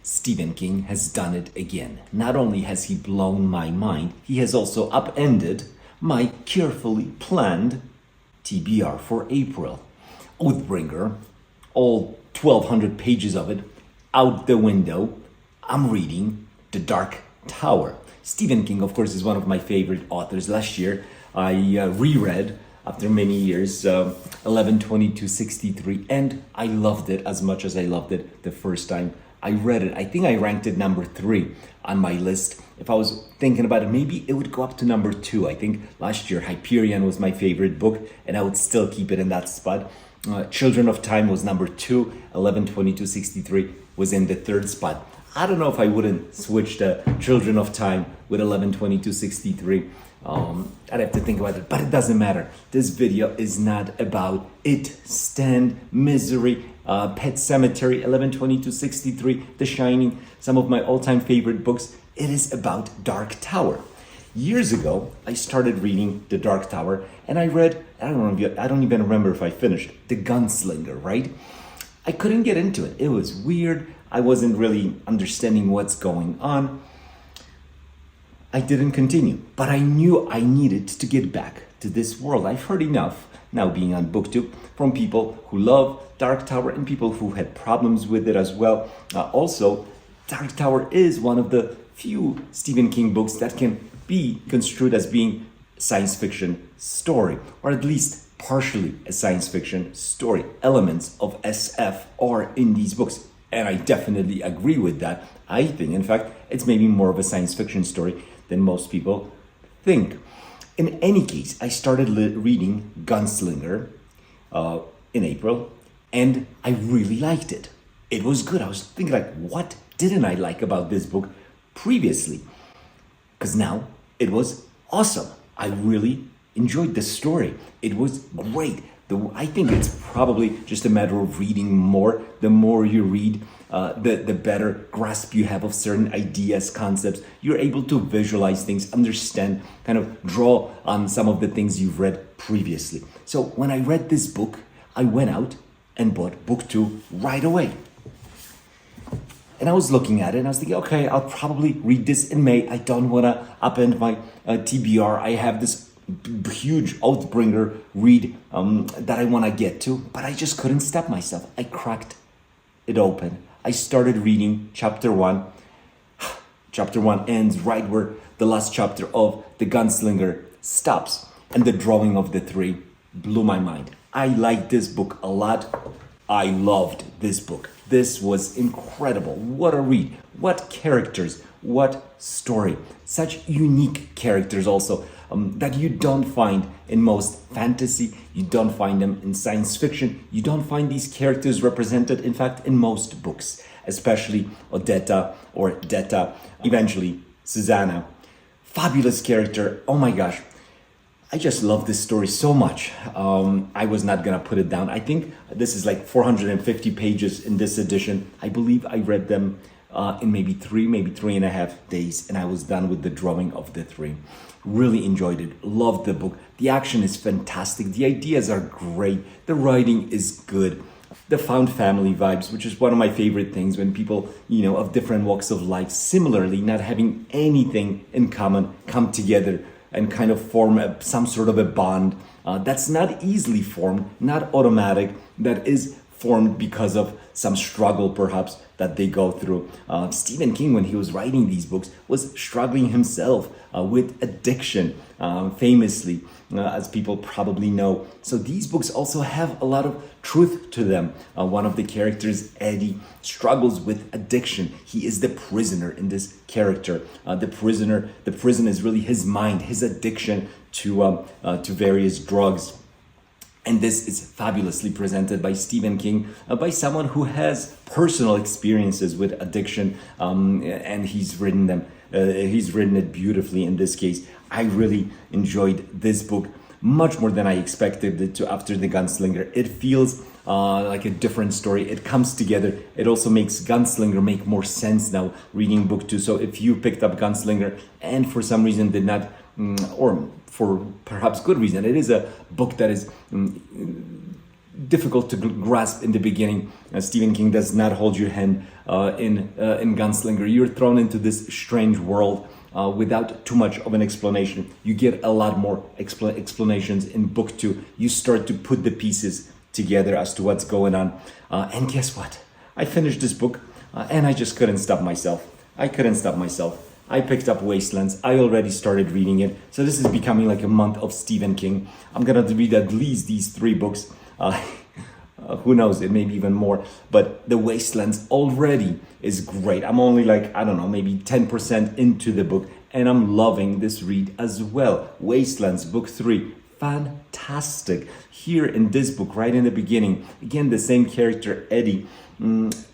Stephen King has done it again. Not only has he blown my mind, he has also upended my carefully planned TBR for April. Oathbringer, all 1,200 pages of it, out the window. I'm reading The Dark Tower. Stephen King, of course, is one of my favorite authors. Last year, I reread, after many years, 11/22/63, and I loved it as much as I loved it the first time I read it. I think I ranked it number 3 on my list. If I was thinking about it, maybe it would go up to number 2. I think last year Hyperion was my favorite book, and I would still keep it in that spot. Children of Time was number 2. 11/22/63 was in the 3rd spot. I don't know if I wouldn't switch the Children of Time with 11/22/63. I'd have to think about it, but it doesn't matter. This video is not about It, Stand, Misery, Pet Cemetery, 11/22/63, The Shining, some of my all-time favorite books. It is about Dark Tower. Years ago, I started reading The Dark Tower, and I read, I don't even remember if I finished, The Gunslinger, right? I couldn't get into it. It was weird. I wasn't really understanding what's going on. I didn't continue, but I knew I needed to get back to this world. I've heard enough, now being on BookTube, from people who love Dark Tower and people who had problems with it as well. Also, Dark Tower is one of the few Stephen King books that can be construed as being a science fiction story, or at least partially a science fiction story. Elements of SF are in these books, and I definitely agree with that. I think, in fact, it's maybe more of a science fiction story than most people think. In any case, I started reading Gunsinger in April, and I really liked it. It was good. I was thinking, like, what didn't I like about this book previously? Because now it was awesome. I really enjoyed the story. It was great. I think it's probably just a matter of reading more. The more you read, the better grasp you have of certain ideas, concepts. You're able to visualize things, understand, kind of draw on some of the things you've read previously. So when I read this book, I went out and bought book 2 right away. And I was looking at it and I was thinking, okay, I'll probably read this in May. I don't want to upend my TBR. I have this huge Oathbringer read that I want to get to, but I just couldn't stop myself. I cracked it open. I started reading chapter 1. Chapter 1 ends right where the last chapter of The Gunslinger stops, and the drawing of the 3 blew my mind. I liked this book a lot. I loved this book. This was incredible. What a read. What characters. What story. Such unique characters also that you don't find in most fantasy. You don't find them in science fiction. You don't find these characters represented, in fact, in most books, especially Odetta or Detta, eventually Susanna. Fabulous character. Oh my gosh. I just love this story so much. I was not gonna put it down. I think this is like 450 pages in this edition. I believe I read them in maybe 3.5 days, and I was done with the drawing of the 3. Really enjoyed it. Loved the book. The action is fantastic. The ideas are great. The writing is good. The found family vibes, which is one of my favorite things when people, of different walks of life, similarly not having anything in common, come together and kind of form some sort of a bond that's not easily formed, not automatic, that is formed because of some struggle perhaps that they go through. Stephen King, when he was writing these books, was struggling himself with addiction, famously, as people probably know. So these books also have a lot of truth to them. One of the characters, Eddie, struggles with addiction. He is the prisoner in this character. The prison is really his mind, his addiction to various drugs. And this is fabulously presented by Stephen King, by someone who has personal experiences with addiction, and he's written it beautifully in this case. I really enjoyed this book much more than I expected it to after The Gunslinger. It feels like a different story. It comes together. It also makes Gunslinger make more sense now reading book 2. So if you picked up Gunslinger and for some reason did not, or for perhaps good reason, it is a book that is difficult to grasp in the beginning. Stephen King does not hold your hand in Gunslinger. You're thrown into this strange world without too much of an explanation. You get a lot more explanations in book 2. You start to put the pieces together as to what's going on. And guess what? I finished this book and I just couldn't stop myself. I picked up Wastelands. I already started reading it. So this is becoming like a month of Stephen King. I'm gonna read at least these 3 books. Who knows, it may be even more. But the Wastelands already is great. I'm only like, I don't know, maybe 10% into the book. And I'm loving this read as well. Wastelands, book 3. Fantastic. Here in this book, right in the beginning, again, the same character, Eddie.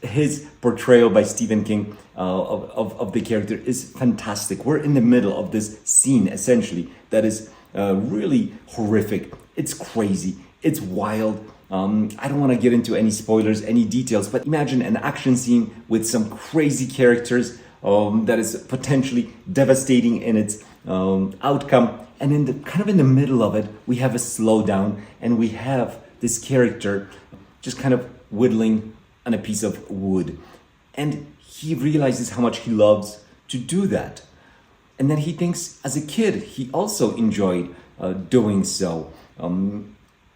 His portrayal by Stephen King of the character is fantastic. We're in the middle of this scene, essentially, that is really horrific. It's crazy. It's wild. I don't want to get into any spoilers, any details, but imagine an action scene with some crazy characters that is potentially devastating in its outcome. And in the middle of it, we have a slowdown, and we have this character just kind of whittling on a piece of wood. And he realizes how much he loves to do that. And then he thinks, as a kid, he also enjoyed doing so,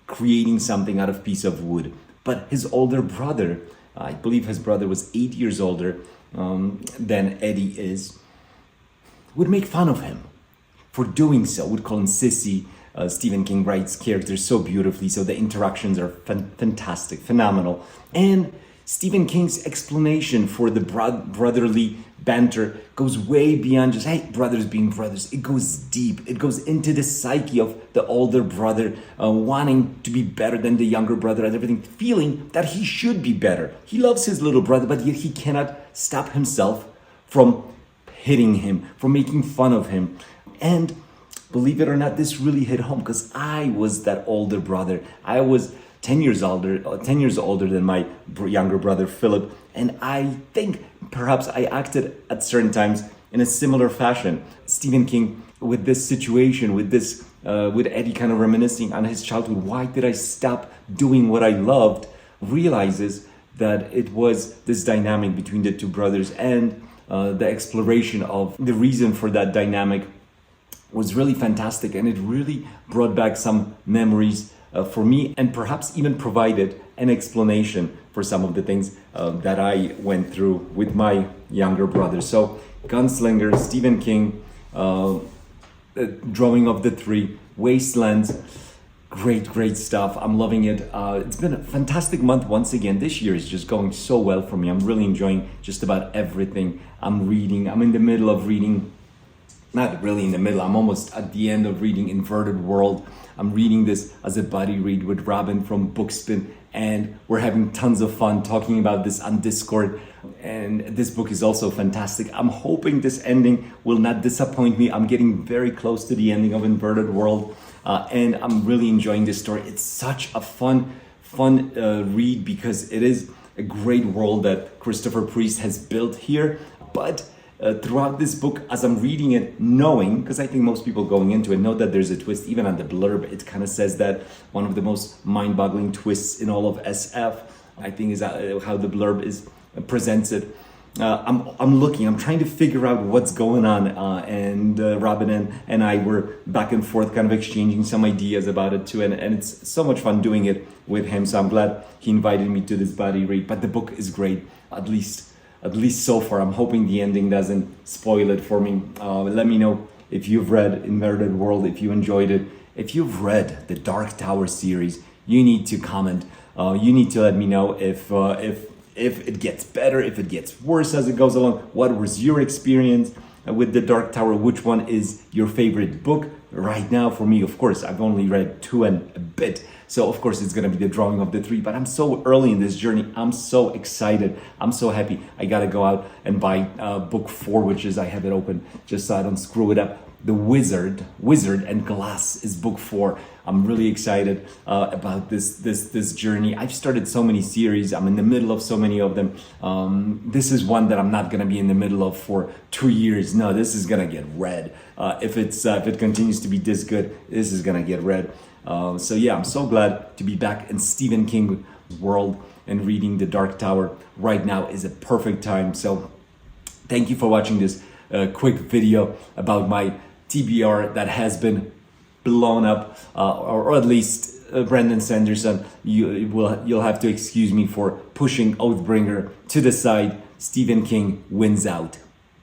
creating something out of piece of wood. But his older brother, I believe his brother was 8 years older than Eddie is, would make fun of him for doing so, would call him sissy. Stephen King writes characters so beautifully, so the interactions are fantastic, phenomenal. And Stephen King's explanation for the brotherly banter goes way beyond just, hey, brothers being brothers. It goes deep. It goes into the psyche of the older brother wanting to be better than the younger brother and everything, feeling that he should be better. He loves his little brother, but yet he cannot stop himself from hitting him, from making fun of him. And believe it or not, this really hit home because I was that older brother. I was 10 years older than my younger brother Philip, and I think perhaps I acted at certain times in a similar fashion. Stephen King, with this situation, with Eddie kind of reminiscing on his childhood, why did I stop doing what I loved, realizes that it was this dynamic between the 2 brothers, and the exploration of the reason for that dynamic was really fantastic, and it really brought back some memories for me, and perhaps even provided an explanation for some of the things that I went through with my younger brother. So Gunslinger, Stephen King, drawing of the 3, Wastelands, great stuff. I'm loving it. It's been a fantastic month once again. This year is just going so well for me. I'm really enjoying just about everything I'm reading. I'm in the middle of reading, not really in the middle, I'm almost at the end of reading Inverted World. I'm reading this as a buddy read with Robin from Bookspin, and we're having tons of fun talking about this on Discord. And this book is also fantastic. I'm hoping this ending will not disappoint me. I'm getting very close to the ending of Inverted World, and I'm really enjoying this story. It's such a fun read because it is a great world that Christopher Priest has built here. But throughout this book, as I'm reading it, knowing, because I think most people going into it know that there's a twist. Even on the blurb, it kind of says that one of the most mind-boggling twists in all of SF, I think, is how the blurb presents it. I'm trying to figure out what's going on, and Robin and I were back and forth kind of exchanging some ideas about it too, and it's so much fun doing it with him. So I'm glad he invited me to this buddy read. But the book is great, at least so far. I'm hoping the ending doesn't spoil it for me. Let me know if you've read Inverted World, if you enjoyed it. If you've read the Dark Tower series, you need to comment. You need to let me know if it gets better, if it gets worse as it goes along. What was your experience with the Dark Tower? Which one is your favorite book right now? For me, of course, I've only read 2 and a bit. So of course it's gonna be the drawing of the 3, but I'm so early in this journey. I'm so excited. I'm so happy. I gotta go out and buy book 4, which is, I have it open just so I don't screw it up. The Wizard and Glass is book 4. I'm really excited about this journey. I've started so many series. I'm in the middle of so many of them. This is one that I'm not gonna be in the middle of for 2 years. No, this is gonna get read. If it continues to be this good, this is gonna get read. So yeah, I'm so glad to be back in Stephen King world, and reading The Dark Tower right now is a perfect time. So thank you for watching this quick video about my TBR that has been blown up, or at least Brandon Sanderson. You'll have to excuse me for pushing Oathbringer to the side. Stephen King wins out.